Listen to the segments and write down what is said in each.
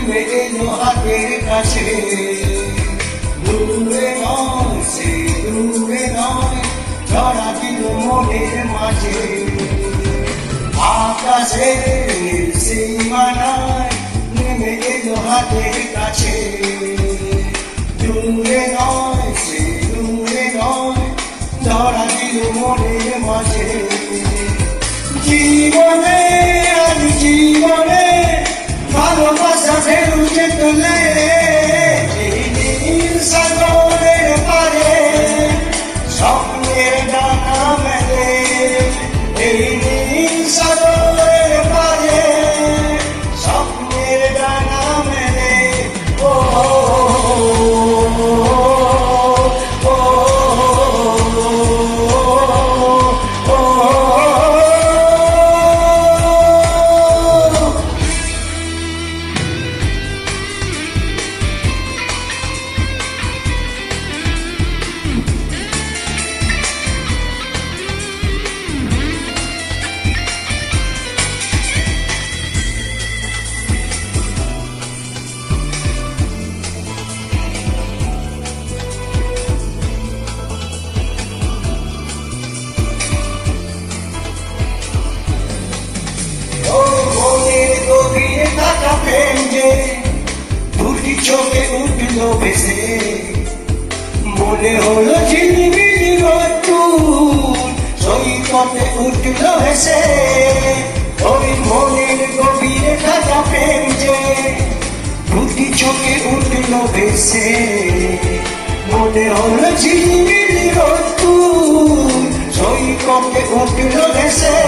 নেমে এলো হাতের কাছে। দূরে নয় সে দূরে নয়, ধরা দিল মনের মাঝে। আকাশের নীল সীমানায় নেমে এলো হাতের কাছে। দূরে নয় সে দূরে নয়, ধরা দিল মনের মাঝে। জীবনে আজ জীবনে ভালোবাসা ফেরুছে তোলে, এই নীল সাগরের পারে স্বপ্নের ডানা মেলে। এই নীল সাগরের পারে স্বপ্নের ডানা মেলে। ও দুটি চোখে উঠলো ভেসে, মনে হলো ঝিলমিলি রোদ্দুর সৈকতে উঠলো ভেসে। ওই মনের গভীরে থাকা প্রেম যে দুটি চোখে উঠলো ভেসে, মনে হলো ঝিলমিলি রোদ্দুর সৈকতে উঠলো ভেসে।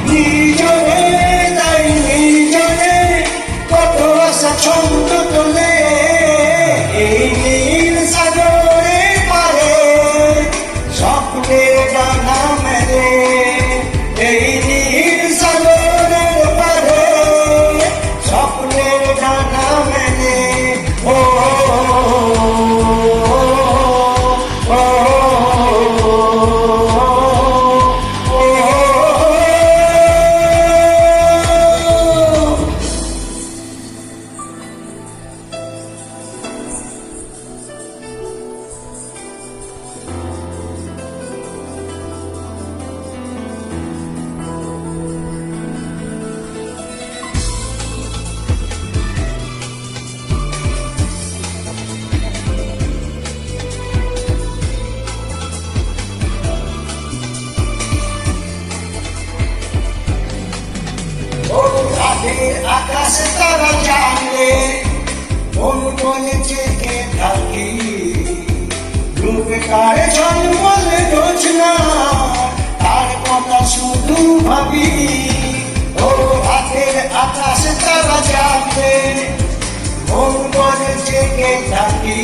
নির্জনে তাই নির্জনে কত আশা ছন্দ তোলে, এই নীল সাগরের পারে স্বপ্নের ডানা মেলে। এই নীল সাগরের পারে স্বপ্নের ডানা মেলে। ও আকাশে তারা জানলে মন বলে চেকে থাকি। রূপে কারে জন্মলে রোজনা, তার কথা শুধু ভাবি। ও রাতের আকাশে তারা জানলে মন বলে চেকে থাকি।